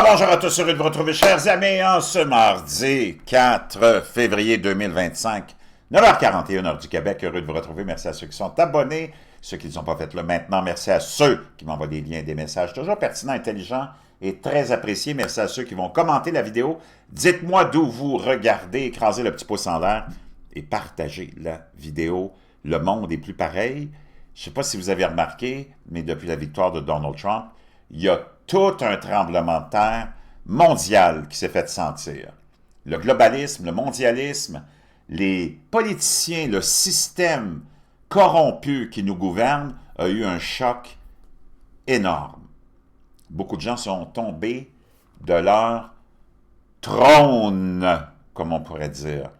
Bonjour à tous, heureux de vous retrouver, chers amis, en ce mardi 4 février 2025, 9h41 heure du Québec. Heureux de vous retrouver. Merci à ceux qui sont abonnés, ceux qui ne sont pas fait là maintenant. Merci à ceux qui m'envoient des liens, des messages toujours pertinents, intelligents et très appréciés. Merci à ceux qui vont commenter la vidéo. Dites-moi d'où vous regardez, écrasez le petit pouce en l'air et partagez la vidéo. Le monde est plus pareil. Je ne sais pas si vous avez remarqué, mais depuis la victoire de Donald Trump, il y a tout un tremblement de terre mondial qui s'est fait sentir. Le globalisme, le mondialisme, les politiciens, le système corrompu qui nous gouverne a eu un choc énorme. Beaucoup de gens sont tombés de leur trône, comme on pourrait dire.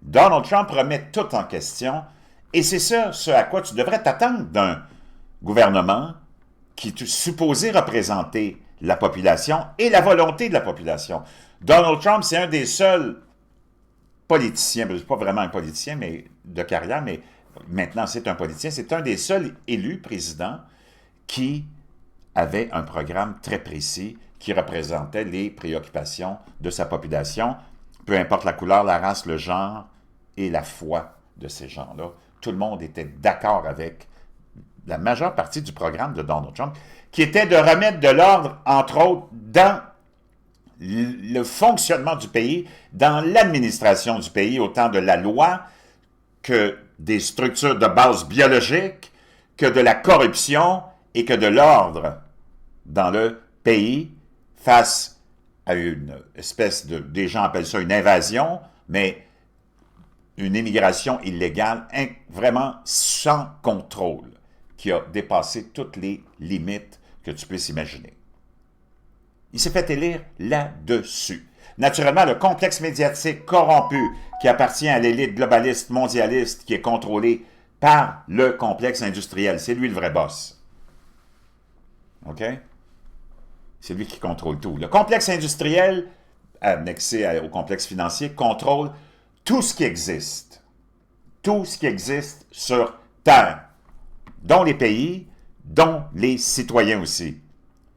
Donald Trump remet tout en question, et c'est ça ce à quoi tu devrais t'attendre d'un gouvernement qui est supposé représenter la population et la volonté de la population. Donald Trump, c'est un des seuls politiciens, pas vraiment un politicien mais de carrière, mais maintenant c'est un politicien, c'est un des seuls élus présidents qui avait un programme très précis qui représentait les préoccupations de sa population, peu importe la couleur, la race, le genre et la foi de ces gens-là. Tout le monde était d'accord avec la majeure partie du programme de Donald Trump, qui était de remettre de l'ordre, entre autres, dans le fonctionnement du pays, dans l'administration du pays, autant de la loi que des structures de base biologique, que de la corruption et que de l'ordre dans le pays face à une espèce de, des gens appellent ça une invasion, mais une immigration illégale vraiment sans contrôle, qui a dépassé toutes les limites que tu puisses imaginer. Il s'est fait élire là-dessus. Naturellement, le complexe médiatique corrompu qui appartient à l'élite globaliste mondialiste qui est contrôlé par le complexe industriel. C'est lui le vrai boss. OK? C'est lui qui contrôle tout. Le complexe industriel, annexé au complexe financier, contrôle tout ce qui existe. Tout ce qui existe sur Terre. Dont les pays, dont les citoyens aussi.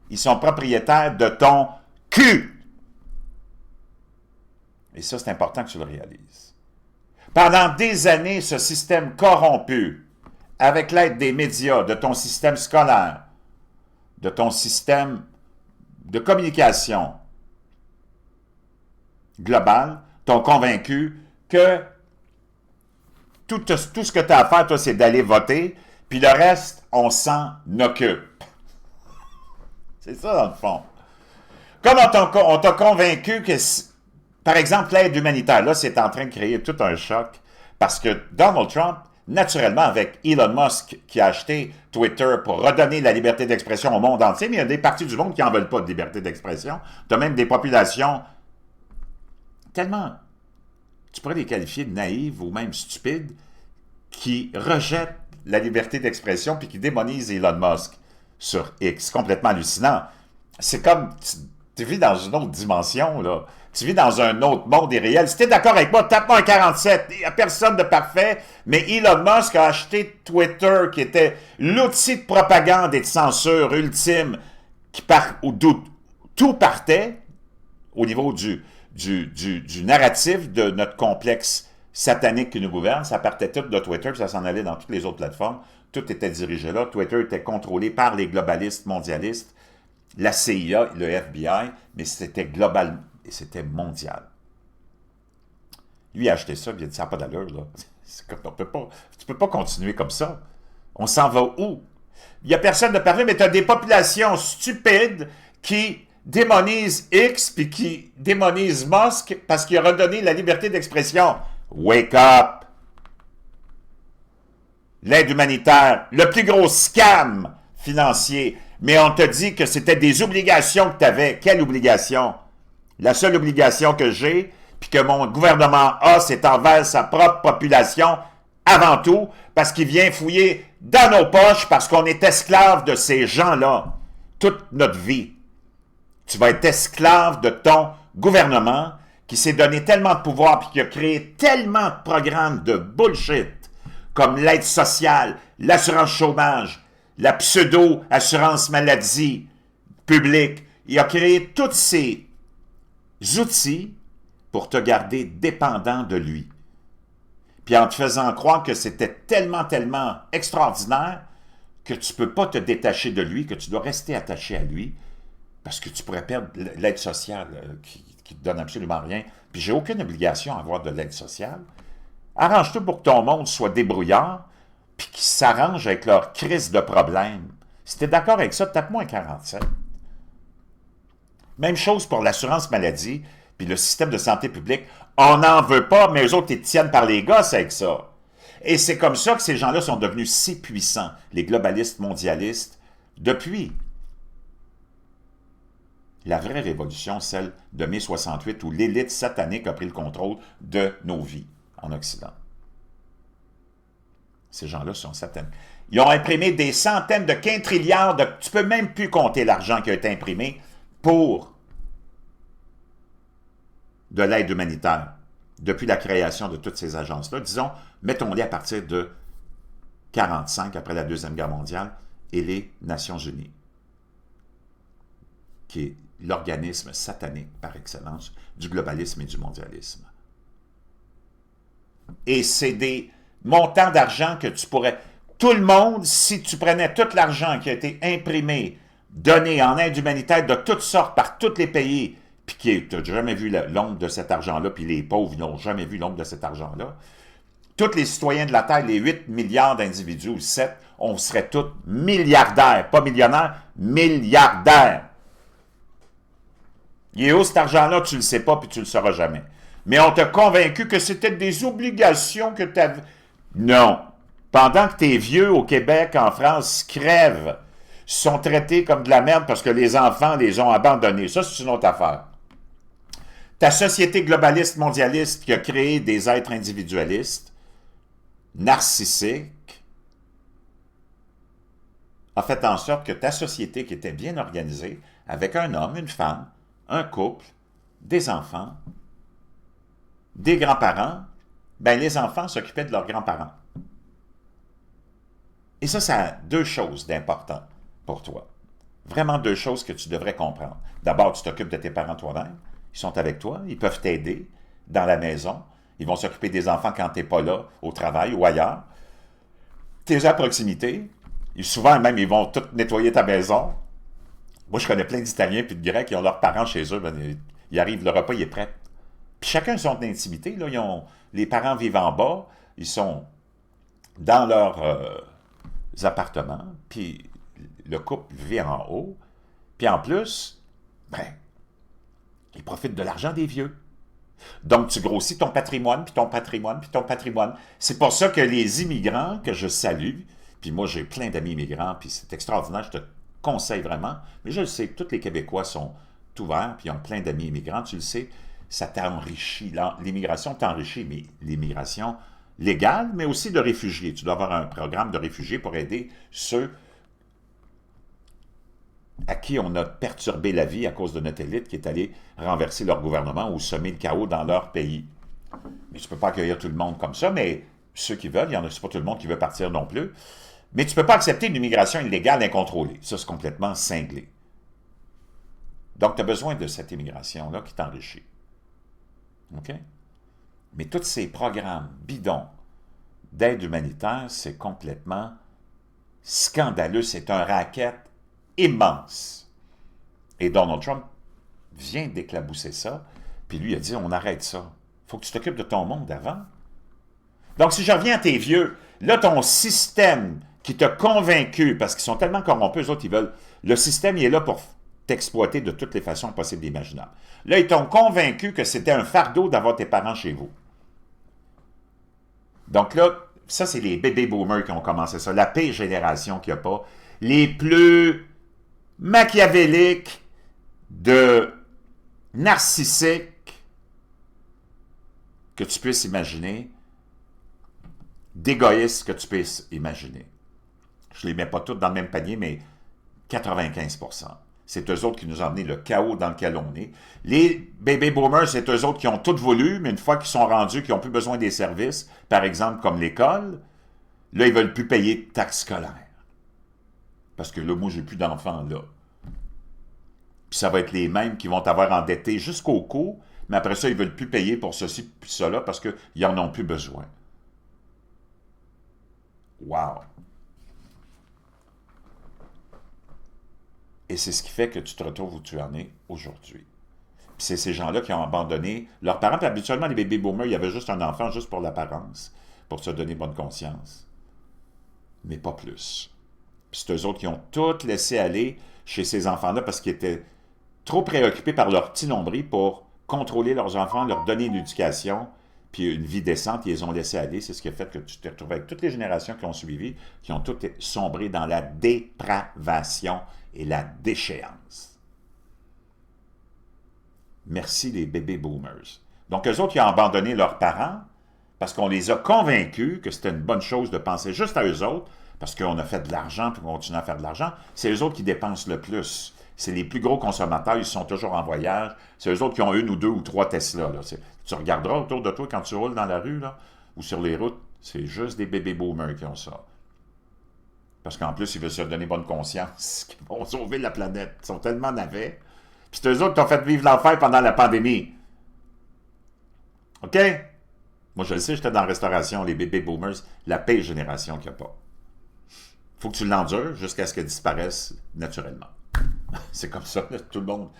Ils sont propriétaires de ton cul. Et ça, c'est important que tu le réalises. Pendant des années, ce système corrompu, avec l'aide des médias, de ton système scolaire, de ton système de communication global, t'ont convaincu que tout ce que tu as à faire, toi, c'est d'aller voter, puis le reste, on s'en occupe. C'est ça, dans le fond. Comme on t'a convaincu que, par exemple, l'aide humanitaire, là, c'est en train de créer tout un choc, parce que Donald Trump, naturellement, avec Elon Musk, qui a acheté Twitter pour redonner la liberté d'expression au monde entier, mais il y a des parties du monde qui n'en veulent pas de liberté d'expression. Tu as même des populations tellement, tu pourrais les qualifier de naïves ou même stupides, qui rejettent la liberté d'expression puis qui démonise Elon Musk sur X. Complètement hallucinant. C'est comme, tu vis dans une autre dimension, là. Tu vis dans un autre monde irréel. Si tu es d'accord avec moi, tape-moi un 47. Il n'y a personne de parfait, mais Elon Musk a acheté Twitter, qui était l'outil de propagande et de censure ultime, d'où tout partait au niveau du narratif de notre complexe satanique qui nous gouverne. Ça partait tout de Twitter, puis ça s'en allait dans toutes les autres plateformes. Tout était dirigé là. Twitter était contrôlé par les globalistes mondialistes, la CIA, le FBI, mais c'était global et c'était mondial. Lui a acheté ça, puis il a dit, ça n'a pas d'allure, là. Tu peux pas continuer comme ça. On s'en va où? Il n'y a personne de parler, mais tu as des populations stupides qui démonisent X, puis qui démonisent Musk parce qu'il a redonné la liberté d'expression. Wake up! L'aide humanitaire, le plus gros scam financier. Mais on te dit que c'était des obligations que tu avais. Quelle obligation? La seule obligation que j'ai, puis que mon gouvernement a, c'est envers sa propre population, avant tout, parce qu'il vient fouiller dans nos poches, parce qu'on est esclave de ces gens-là, toute notre vie. Tu vas être esclave de ton gouvernement, qui s'est donné tellement de pouvoir, puis qui a créé tellement de programmes de bullshit, comme l'aide sociale, l'assurance chômage, la pseudo-assurance maladie publique. il a créé tous ces outils pour te garder dépendant de lui. Puis en te faisant croire que c'était tellement, tellement extraordinaire que tu ne peux pas te détacher de lui, que tu dois rester attaché à lui, parce que tu pourrais perdre l'aide sociale qui ne te donne absolument rien. Puis j'ai aucune obligation à avoir de l'aide sociale. Arrange-toi pour que ton monde soit débrouillard, puis qu'ils s'arrangent avec leur crise de problème. Si tu es d'accord avec ça, tape-moi un 47. Même chose pour l'assurance maladie, puis le système de santé publique. On n'en veut pas, mais eux autres, ils tiennent par les gosses avec ça. Et c'est comme ça que ces gens-là sont devenus si puissants, les globalistes mondialistes, depuis la vraie révolution, celle de mai 68, où l'élite satanique a pris le contrôle de nos vies en Occident. Ces gens-là sont sataniques. Ils ont imprimé des centaines de quintrilliards de... Tu peux même plus compter l'argent qui a été imprimé pour de l'aide humanitaire depuis la création de toutes ces agences-là. Disons, mettons-les à partir de 1945, après la Deuxième Guerre mondiale, et les Nations Unies, qui est l'organisme satanique par excellence du globalisme et du mondialisme. Et c'est des montants d'argent que tu pourrais... Tout le monde, si tu prenais tout l'argent qui a été imprimé, donné en aide humanitaire de toutes sortes par tous les pays, puis qui n'as jamais vu l'ombre de cet argent-là, puis les pauvres n'ont jamais vu l'ombre de cet argent-là, tous les citoyens de la Terre, les 8 milliards d'individus, ou 7, on serait tous milliardaires, pas millionnaires, milliardaires. Il est où cet argent-là? Tu ne le sais pas, puis tu ne le sauras jamais. Mais on t'a convaincu que c'était des obligations que tu avais. Non. Pendant que tes vieux au Québec, en France, crèvent, sont traités comme de la merde parce que les enfants les ont abandonnés. Ça, c'est une autre affaire. Ta société globaliste mondialiste qui a créé des êtres individualistes, narcissiques, a fait en sorte que ta société qui était bien organisée, avec un homme, une femme, un couple, des enfants, des grands-parents, ben les enfants s'occupaient de leurs grands-parents. Et ça a deux choses d'important pour toi. Vraiment deux choses que tu devrais comprendre. D'abord, tu t'occupes de tes parents toi-même. Ils sont avec toi, ils peuvent t'aider dans la maison. Ils vont s'occuper des enfants quand tu n'es pas là, au travail ou ailleurs. Tu es à proximité. Et souvent, même, ils vont tout nettoyer ta maison. Moi, je connais plein d'Italiens puis de Grecs qui ont leurs parents chez eux. Ben, ils arrivent, le repas il est prêt. Puis chacun a son intimité. Là, les parents vivent en bas. Ils sont dans leurs appartements. Puis le couple vit en haut. Puis en plus, ben, ils profitent de l'argent des vieux. Donc, tu grossis ton patrimoine, puis ton patrimoine, puis ton patrimoine. C'est pour ça que les immigrants que je salue, puis moi, j'ai plein d'amis immigrants, puis c'est extraordinaire, je te conseille vraiment, mais je le sais, tous les Québécois sont ouverts, puis ils ont plein d'amis immigrants, tu le sais, ça t'enrichit. L'immigration t'enrichit, mais l'immigration légale, mais aussi de réfugiés. Tu dois avoir un programme de réfugiés pour aider ceux à qui on a perturbé la vie à cause de notre élite qui est allée renverser leur gouvernement ou semer le chaos dans leur pays. Mais tu ne peux pas accueillir tout le monde comme ça, mais ceux qui veulent, il y en a, c'est pas tout le monde qui veut partir non plus. Mais tu ne peux pas accepter une immigration illégale incontrôlée. Ça, c'est complètement cinglé. Donc, tu as besoin de cette immigration-là qui t'enrichit. OK? Mais tous ces programmes bidons d'aide humanitaire, c'est complètement scandaleux. C'est un racket immense. Et Donald Trump vient d'éclabousser ça, puis lui a dit, on arrête ça. Il faut que tu t'occupes de ton monde avant. Donc, si je reviens à tes vieux, là, ton système qui t'a convaincu, parce qu'ils sont tellement corrompus, eux autres, ils veulent... Le système, il est là pour t'exploiter de toutes les façons possibles et imaginables. Là, ils t'ont convaincu que c'était un fardeau d'avoir tes parents chez vous. Donc là, ça, c'est les baby boomers qui ont commencé ça. La pire génération qu'il n'y a pas. Les plus machiavéliques, de narcissiques que tu puisses imaginer, d'égoïstes que tu puisses imaginer. Je ne les mets pas toutes dans le même panier, mais 95%. C'est eux autres qui nous ont amené le chaos dans lequel on est. Les baby boomers, c'est eux autres qui ont tout voulu, mais une fois qu'ils sont rendus, qu'ils n'ont plus besoin des services, par exemple comme l'école, là, ils ne veulent plus payer de taxes scolaires. Parce que là, moi, j'ai plus d'enfants là. Puis ça va être les mêmes qui vont t'avoir endetté jusqu'au cou, mais après ça, ils ne veulent plus payer pour ceci puis cela parce qu'ils n'en ont plus besoin. Wow! Et c'est ce qui fait que tu te retrouves où tu en es aujourd'hui. Puis c'est ces gens-là qui ont abandonné leurs parents. Puis habituellement, les baby boomers, il y avait juste un enfant, juste pour l'apparence, pour se donner bonne conscience. Mais pas plus. Puis c'est eux autres qui ont tout laissé aller chez ces enfants-là parce qu'ils étaient trop préoccupés par leur petit nombril pour contrôler leurs enfants, leur donner une éducation, puis une vie décente, ils les ont laissés aller. C'est ce qui a fait que tu t'es retrouvé avec toutes les générations qui ont suivi, qui ont toutes sombré dans la dépravation et la déchéance. Merci les bébés boomers. Donc, eux autres, ils ont abandonné leurs parents parce qu'on les a convaincus que c'était une bonne chose de penser juste à eux autres, parce qu'on a fait de l'argent puis on continue à faire de l'argent. C'est eux autres qui dépensent le plus. C'est les plus gros consommateurs, ils sont toujours en voyage. C'est eux autres qui ont une ou deux ou trois Tesla. Là. Tu regarderas autour de toi quand tu roules dans la rue là, ou sur les routes, c'est juste des bébés boomers qui ont ça. Parce qu'en plus, ils veulent se donner bonne conscience qu'ils vont sauver la planète. Ils sont tellement navets. Puis c'est eux autres qui ont fait vivre l'enfer pendant la pandémie. OK? Moi, je le sais, j'étais dans la restauration, les bébés boomers, la pire génération qu'il n'y a pas. Il faut que tu l'endures jusqu'à ce qu'elle disparaisse naturellement. C'est comme ça, là, tout le monde,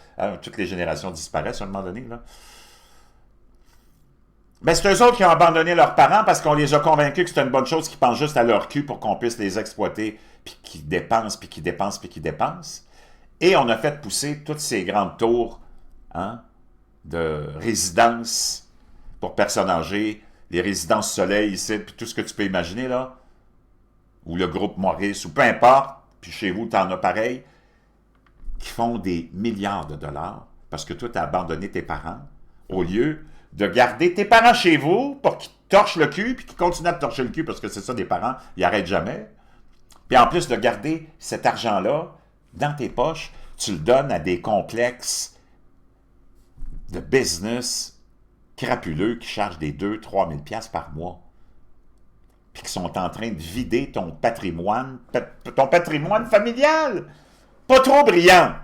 toutes les générations disparaissent à un moment donné. Là. Mais c'est eux autres qui ont abandonné leurs parents parce qu'on les a convaincus que c'était une bonne chose, qu'ils pensent juste à leur cul pour qu'on puisse les exploiter, puis qu'ils dépensent, puis qu'ils dépensent, puis qu'ils dépensent. Et on a fait pousser toutes ces grandes tours de résidences pour personnes âgées, les résidences soleil ici, puis tout ce que tu peux imaginer, là, ou le groupe Maurice, ou peu importe, puis chez vous, tu en as pareil, qui font des milliards de dollars parce que toi, tu as abandonné tes parents, au lieu de garder tes parents chez vous pour qu'ils torchent le cul, puis qu'ils continuent à te torcher le cul, parce que c'est ça, des parents, ils n'arrêtent jamais. Puis en plus de garder cet argent-là dans tes poches, tu le donnes à des complexes de business crapuleux qui chargent des 2-3 000 $ par mois, puis qui sont en train de vider ton patrimoine familial. Pas trop brillant.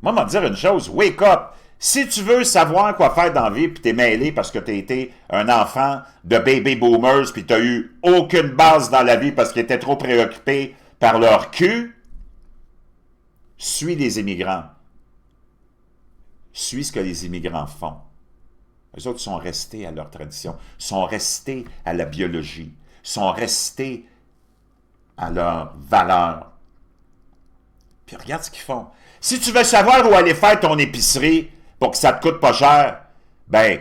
Moi, je vais te dire une chose, wake up. Si tu veux savoir quoi faire dans la vie, puis t'es mêlé parce que t'as été un enfant de baby boomers, puis t'as eu aucune base dans la vie parce qu'ils étaient trop préoccupés par leur cul, suis les immigrants. Suis ce que les immigrants font. Les autres sont restés à leur tradition, sont restés à la biologie, sont restés à leurs valeurs. Puis regarde ce qu'ils font. Si tu veux savoir où aller faire ton épicerie pour que ça te coûte pas cher, ben,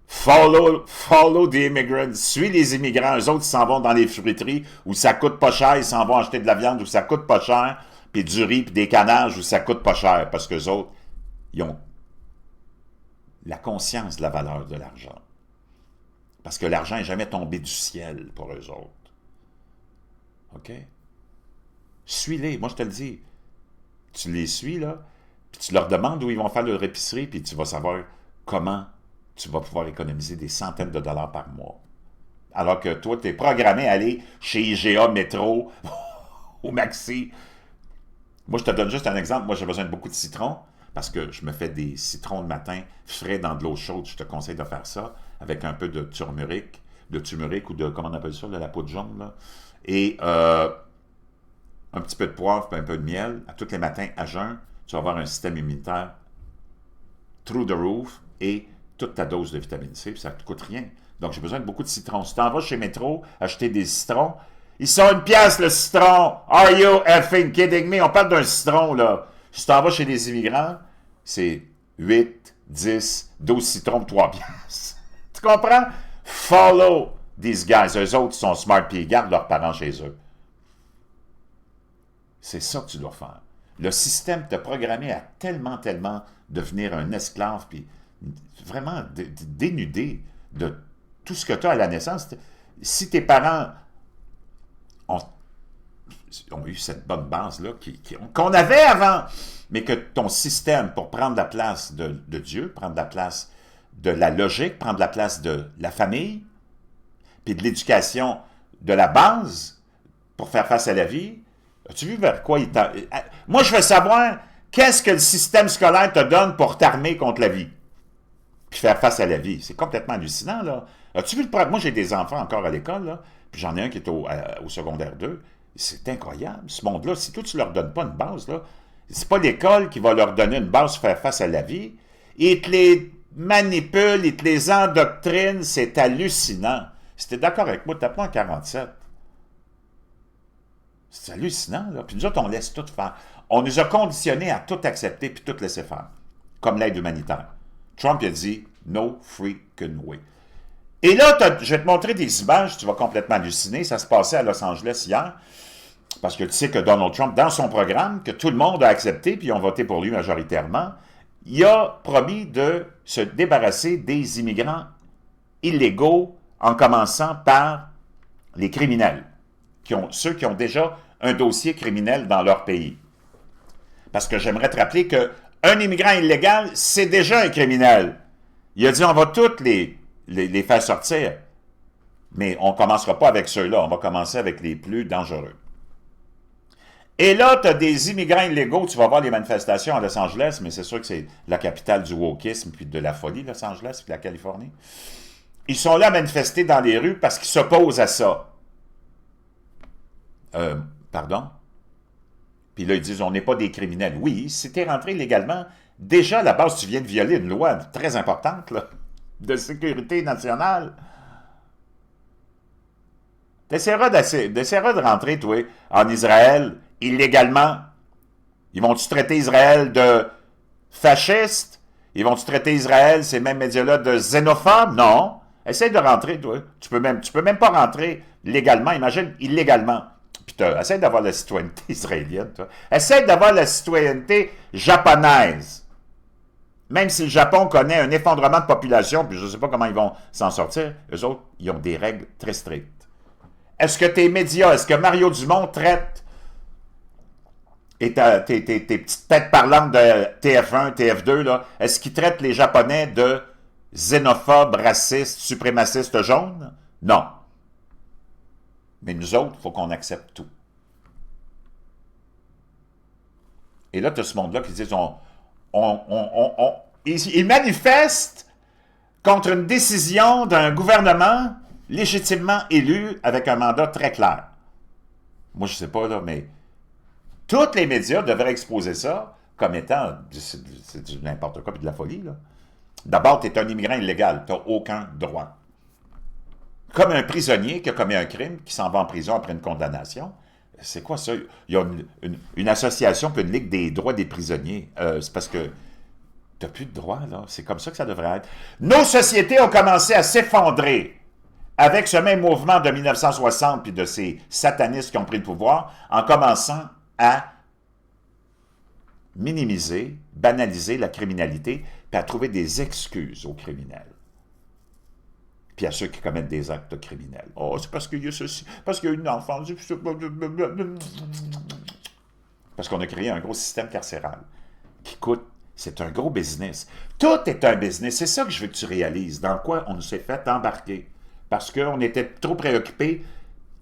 follow the immigrants. Suis les immigrants. Eux autres, ils s'en vont dans les fruiteries où ça coûte pas cher. Ils s'en vont acheter de la viande où ça coûte pas cher, puis du riz, puis des canages où ça coûte pas cher. Parce qu'eux autres, ils ont la conscience de la valeur de l'argent. Parce que l'argent n'est jamais tombé du ciel pour eux autres. OK? Suis-les. Moi, je te le dis. Tu les suis, là, puis tu leur demandes où ils vont faire leur épicerie, puis tu vas savoir comment tu vas pouvoir économiser des centaines de dollars par mois. Alors que toi, tu es programmé à aller chez IGA, Métro, au Maxi. Moi, je te donne juste un exemple. Moi, j'ai besoin de beaucoup de citron, parce que je me fais des citrons le matin frais dans de l'eau chaude. Je te conseille de faire ça, avec un peu de turmeric, ou de, comment on appelle ça, de la poudre jaune, là. Et un petit peu de poivre et un peu de miel, à tous les matins à jeun, tu vas avoir un système immunitaire through the roof et toute ta dose de vitamine C, puis ça ne te coûte rien. Donc, j'ai besoin de beaucoup de citrons. Si tu en vas chez Métro acheter des citrons, ils sont 1 piastre le citron. Are you effing kidding me? On parle d'un citron, là. Si tu en vas chez les immigrants, c'est 8, 10, 12 citrons pour 3 piastres. Tu comprends? Follow these guys. Eux autres, ils sont smart, puis ils gardent leurs parents chez eux. C'est ça que tu dois faire. Le système t'a programmé à tellement devenir un esclave, puis vraiment dénudé de tout ce que tu as à la naissance. Si tes parents ont eu cette bonne base-là qu'on avait avant, mais que ton système, pour prendre la place de Dieu, prendre la place de la logique, prendre la place de la famille, puis de l'éducation de la base pour faire face à la vie, as-tu vu vers quoi il t'a... Moi, je veux savoir Qu'est-ce que le système scolaire te donne pour t'armer contre la vie? Puis faire face à la vie. C'est complètement hallucinant, là. As-tu vu le problème? Moi, j'ai des enfants encore à l'école, là, puis j'en ai un qui est au secondaire 2. C'est incroyable, ce monde-là. Si toi, tu leur donnes pas une base, là, c'est pas l'école qui va leur donner une base pour faire face à la vie. Ils te les manipulent, ils te les endoctrinent. C'est hallucinant. Si t'es d'accord avec moi, tape-moi en 47. C'est hallucinant, là. Puis nous autres, on laisse tout faire. On nous a conditionnés à tout accepter puis tout laisser faire, comme l'aide humanitaire. Trump a dit « No freaking way ». Et là, je vais te montrer des images, tu vas complètement halluciner. Ça se passait à Los Angeles hier, parce que tu sais que Donald Trump, dans son programme, que tout le monde a accepté, puis ils ont voté pour lui majoritairement, il a promis de se débarrasser des immigrants illégaux, en commençant par les criminels, ceux qui ont déjà un dossier criminel dans leur pays. Parce que j'aimerais te rappeler qu'un immigrant illégal, c'est déjà un criminel. Il a dit, on va tous les faire sortir. Mais on ne commencera pas avec ceux-là, on va commencer avec les plus dangereux. Et là, tu as des immigrants illégaux, tu vas voir les manifestations à Los Angeles, mais c'est sûr que c'est la capitale du wokisme puis de la folie, Los Angeles puis la Californie. Ils sont là à manifester dans les rues parce qu'ils s'opposent à ça. Pardon? Puis là, ils disent, on n'est pas des criminels. Oui, si tu es rentré illégalement, déjà, à la base, tu viens de violer une loi très importante, là, de sécurité nationale. T'essaieras de rentrer, toi, en Israël, illégalement. Ils vont-tu traiter Israël de fasciste? Ils vont-tu traiter Israël, ces mêmes médias-là, de xénophobe? Non. Essaye de rentrer, toi. Tu peux même pas rentrer légalement. Imagine, illégalement. Puis essaye d'avoir la citoyenneté israélienne, toi. Essaye d'avoir la citoyenneté japonaise. Même si le Japon connaît un effondrement de population, puis je ne sais pas comment ils vont s'en sortir, eux autres, ils ont des règles très strictes. Est-ce que tes médias, est-ce que Mario Dumont traite, et tes petites têtes parlantes de TF1, TF2, là, est-ce qu'ils traitent les Japonais de xénophobes, racistes, suprémacistes jaunes? Non. Mais nous autres, il faut qu'on accepte tout. Et là, tu as ce monde-là qui dit, ils manifestent contre une décision d'un gouvernement légitimement élu avec un mandat très clair. Moi, je ne sais pas, là, mais tous les médias devraient exposer ça comme étant, c'est du n'importe quoi, puis de la folie, là. D'abord, tu es un immigrant illégal, tu n'as aucun droit. Comme un prisonnier qui a commis un crime, qui s'en va en prison après une condamnation. C'est quoi ça? Il y a une association, puis une ligue des droits des prisonniers. C'est parce que tu n'as plus de droits, là. C'est comme ça que ça devrait être. Nos sociétés ont commencé à s'effondrer avec ce même mouvement de 1960, puis de ces satanistes qui ont pris le pouvoir, en commençant à minimiser, banaliser la criminalité, puis à trouver des excuses aux criminels. Puis à ceux qui commettent des actes criminels. Oh, c'est parce qu'il y a ceci, parce qu'il y a une enfance. Parce qu'on a créé un gros système carcéral qui coûte, c'est un gros business. Tout est un business. C'est ça que je veux que tu réalises, dans quoi on s'est fait embarquer. Parce qu'on était trop préoccupés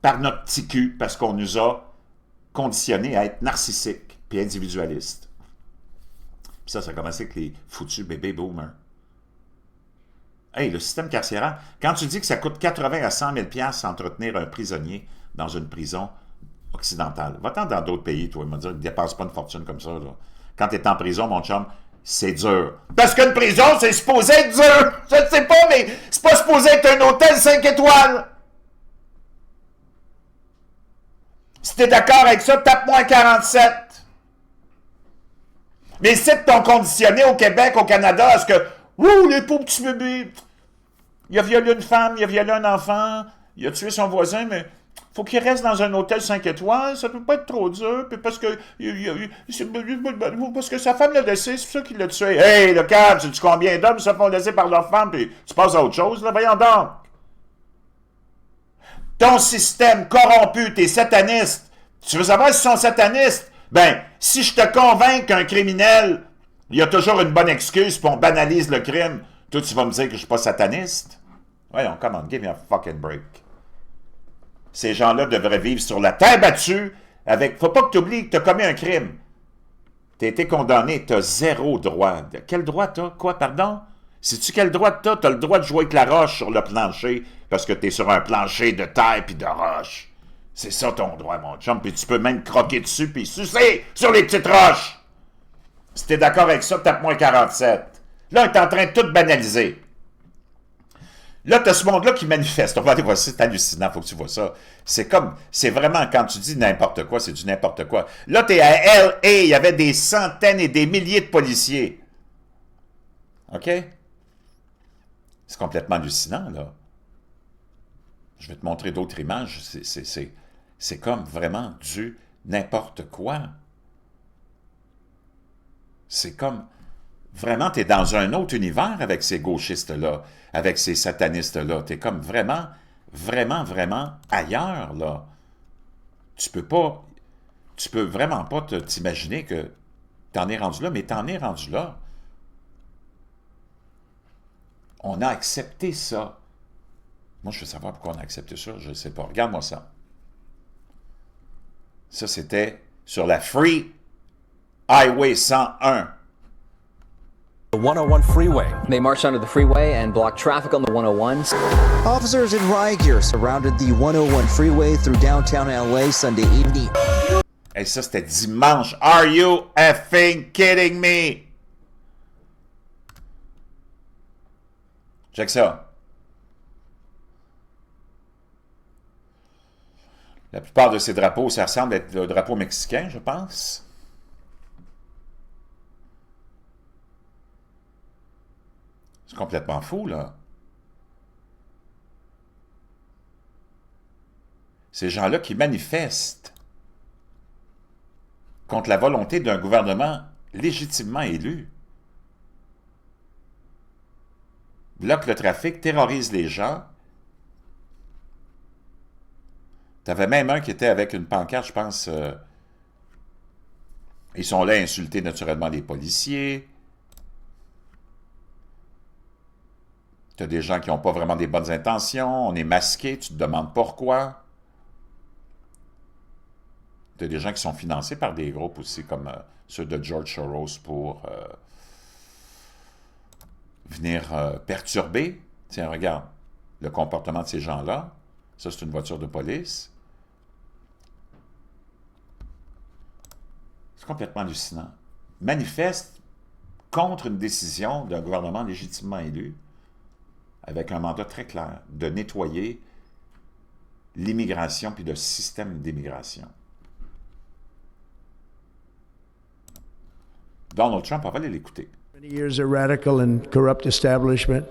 par notre petit cul, parce qu'on nous a conditionnés à être narcissiques puis individualistes. Puis ça a commencé avec les foutus bébés boomers. Hey, le système carcéral, quand tu dis que ça coûte 80 à 100 000 $ entretenir un prisonnier dans une prison occidentale, va-t'en dans d'autres pays, toi, il m'a dit, ne dépense pas une fortune comme ça, là. Quand tu es en prison, mon chum, c'est dur. Parce qu'une prison, c'est supposé être dur. Je ne sais pas, mais c'est pas supposé être un hôtel 5 étoiles. Si tu es d'accord avec ça, tape-moi un 47. Mais si tu t'ont conditionné au Québec, au Canada, à ce que, ouh, les pauvres petits bébés, il a violé une femme, il a violé un enfant, il a tué son voisin, mais faut qu'il reste dans un hôtel 5 étoiles, ça peut pas être trop dur, puis parce que sa femme l'a laissé, c'est pour ça qu'il l'a tué. Hey, le câble, sais-tu combien d'hommes se font laisser par leur femme, puis tu passes à autre chose, là, voyons donc. Ton système corrompu, t'es sataniste. Tu veux savoir s'ils sont satanistes? Ben, si je te convainc qu'un criminel, il y a toujours une bonne excuse, puis on banalise le crime, toi, tu vas me dire que je suis pas sataniste? Voyons, come on, give me a fucking break. Ces gens-là devraient vivre sur la terre battue avec... Faut pas que tu oublies que tu as commis un crime. Tu as été condamné, tu as zéro droit. Quel droit tu as? Quoi, pardon? Sais-tu quel droit tu as? Tu as le droit de jouer avec la roche sur le plancher parce que tu es sur un plancher de terre puis de roche. C'est ça ton droit, mon chum. Puis tu peux même croquer dessus puis sucer sur les petites roches. Si tu es d'accord avec ça, tape-moi 47. Là, on est en train de tout banaliser. Là, tu as ce monde-là qui manifeste. On va aller voir ça, c'est hallucinant, il faut que tu vois ça. C'est comme, c'est vraiment, quand tu dis n'importe quoi, c'est du n'importe quoi. Là, tu es à L.A., il y avait des centaines et des milliers de policiers. OK? C'est complètement hallucinant, là. Je vais te montrer d'autres images. C'est comme vraiment du n'importe quoi. C'est comme... Vraiment, tu es dans un autre univers avec ces gauchistes-là, avec ces satanistes-là. Tu es comme vraiment, vraiment, vraiment ailleurs, là. Tu peux vraiment pas t'imaginer que tu en es rendu là, mais tu en es rendu là. On a accepté ça. Moi, je veux savoir pourquoi on a accepté ça, je ne sais pas. Regarde-moi ça. Ça, c'était sur la Free Highway 101. The 101 freeway. They marched onto the freeway and blocked traffic on the 101. Officers in riot gear surrounded the 101 freeway through downtown LA Sunday evening. Et ça, c'était dimanche. Are you effing kidding me? Check ça. La plupart de ces drapeaux, ça ressemble à être le drapeau mexicain, je pense. C'est complètement fou, là. Ces gens-là qui manifestent contre la volonté d'un gouvernement légitimement élu, bloquent le trafic, terrorisent les gens. Tu avais même un qui était avec une pancarte, je pense. Ils sont là à insulter naturellement les policiers. Tu as des gens qui n'ont pas vraiment des bonnes intentions. On est masqué, tu te demandes pourquoi. Tu as des gens qui sont financés par des groupes aussi, comme ceux de George Soros pour venir perturber. Tiens, regarde le comportement de ces gens-là. Ça, c'est une voiture de police. C'est complètement hallucinant. Manifeste contre une décision d'un gouvernement légitimement élu avec un mandat très clair de nettoyer l'immigration puis le système d'immigration. Donald Trump, on va aller l'écouter. Many years a radical and corrupt establishment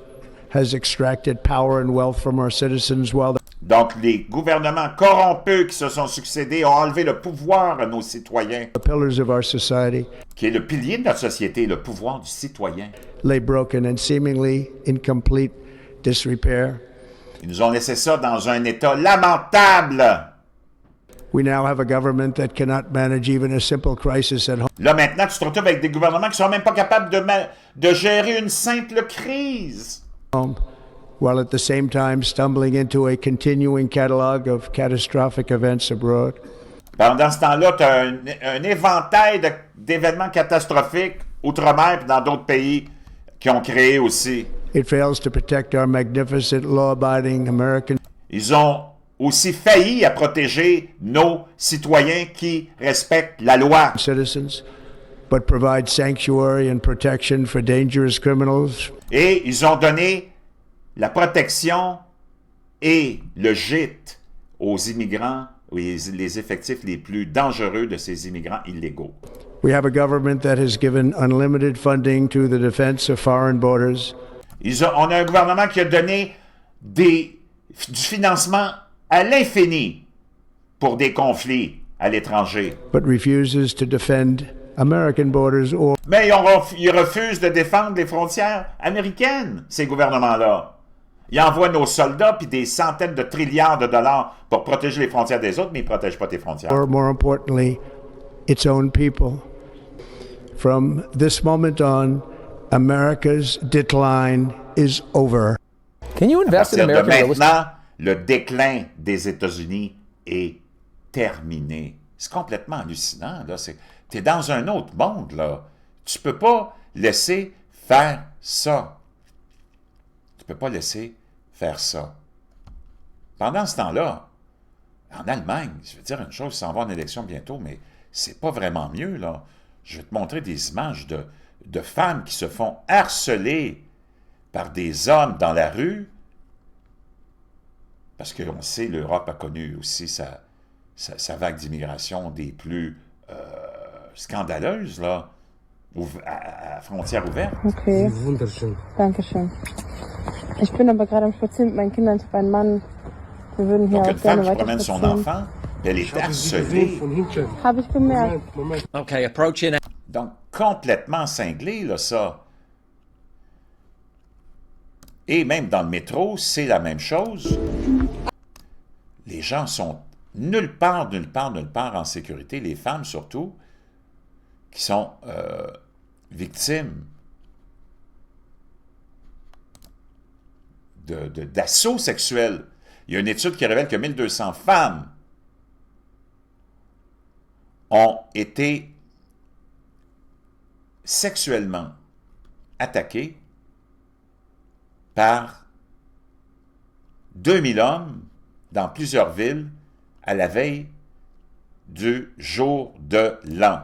has extracted power and wealth from our citizens while Donc, les gouvernements corrompus qui se sont succédés ont enlevé le pouvoir à nos citoyens, the pillars of our society qui est le pilier de notre société, le pouvoir du citoyen. lay broken and seemingly in complete disrepair. Ils nous ont laissé ça dans un état lamentable. We now have a government that cannot manage even a simple crisis at Là, maintenant, tu te retrouves avec des gouvernements qui ne sont même pas capables de gérer une simple crise. home, while at the same time stumbling into a continuing catalog of catastrophic events abroad. Pendant ce temps-là, tu as un éventail d'événements catastrophiques outre-mer et dans d'autres pays qui ont créé aussi. It fails to protect our magnificent, law-abiding American Ils ont aussi failli à protéger nos citoyens qui respectent la loi. citizens, but provides sanctuary and protection for dangerous criminals, Et ils ont donné la protection et le gîte aux immigrants, les effectifs les plus dangereux de ces immigrants illégaux. We have a government that has given unlimited funding to the defense of foreign borders, On a un gouvernement qui a donné du financement à l'infini pour des conflits à l'étranger. but refuses to defend American borders or Mais ils refusent de défendre les frontières américaines, ces gouvernements-là. Ils envoient nos soldats puis des centaines de trilliards de dollars pour protéger les frontières des autres, mais ils ne protègent pas tes frontières. more importantly, its own people. From this moment on, America's decline is over. Can you À invest in partir de American real estate? maintenant, le déclin des États-Unis est terminé. C'est complètement hallucinant, là. Tu es dans un autre monde, là. Tu peux pas laisser faire ça. Tu peux pas laisser faire ça. Pendant ce temps-là, en Allemagne, je vais dire une chose, ça en va en élection bientôt, mais c'est pas vraiment mieux, là. Je vais te montrer des images de femmes qui se font harceler par des hommes dans la rue, parce qu'on sait, l'Europe a connu aussi sa vague d'immigration des plus scandaleuses, là, à frontières ouvertes. Okay. Wunderschön. Dankeschön. Ich bin aber gerade am Spazieren mit meinen Kindern. Ich habe einen Mann. Wir würden hier Donc, auch une femme gerne qui weiter promène son spazieren. enfant, elle est Ich habe sie harcelée. gesehen von hinten. Habe ich bemerkt. Moment. Okay, approach in. Donc, complètement cinglé, là, ça. Et même dans le métro, c'est la même chose. Les gens sont nulle part en sécurité, les femmes surtout, qui sont victimes d'assauts sexuels. Il y a une étude qui révèle que 1200 femmes ont été sexuellement attaquées par 2000 hommes dans plusieurs villes à la veille du jour de l'an.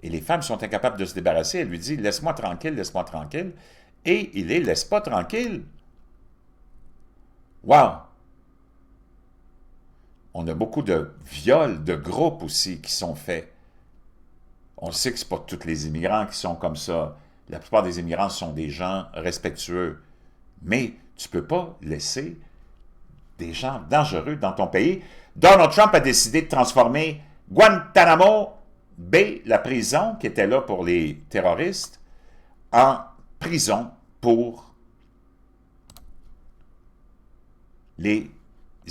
Et les femmes sont incapables de se débarrasser. Elle lui dit « Laisse-moi tranquille, laisse-moi tranquille. » Et il les laisse pas tranquilles. Wow! On a beaucoup de viols de groupes aussi qui sont faits. On sait que ce n'est pas tous les immigrants qui sont comme ça. La plupart des immigrants sont des gens respectueux. Mais tu ne peux pas laisser des gens dangereux dans ton pays. Donald Trump a décidé de transformer Guantanamo Bay, la prison qui était là pour les terroristes, en prison pour les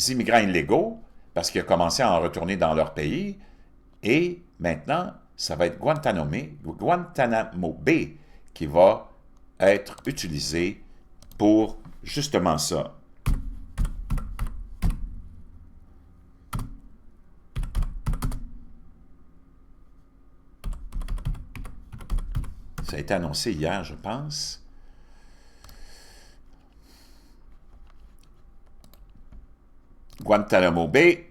immigrants illégaux, parce qu'il a commencé à en retourner dans leur pays, et maintenant, ça va être Guantanamo Bay qui va être utilisé pour justement ça. Ça a été annoncé hier, je pense. Guantanamo Bay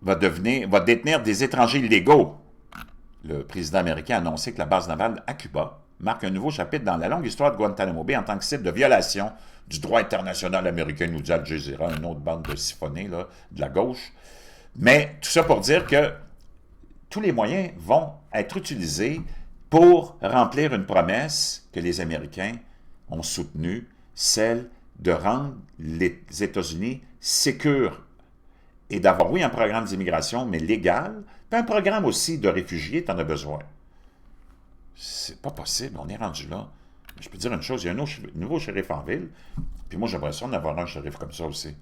va détenir des étrangers illégaux. Le président américain a annoncé que la base navale à Cuba marque un nouveau chapitre dans la longue histoire de Guantanamo Bay en tant que site de violation du droit international américain, nous dit Al Jazeera, une autre bande de siphonnés là, de la gauche. Mais tout ça pour dire que tous les moyens vont être utilisés pour remplir une promesse que les Américains ont soutenue, celle de rendre les États-Unis sécures et d'avoir, oui, un programme d'immigration, mais légal, puis un programme aussi de réfugiés, tu en as besoin. C'est pas possible, on est rendu là. Je peux dire une chose, il y a un nouveau shérif en ville, puis moi j'aimerais ça en avoir un shérif comme ça aussi.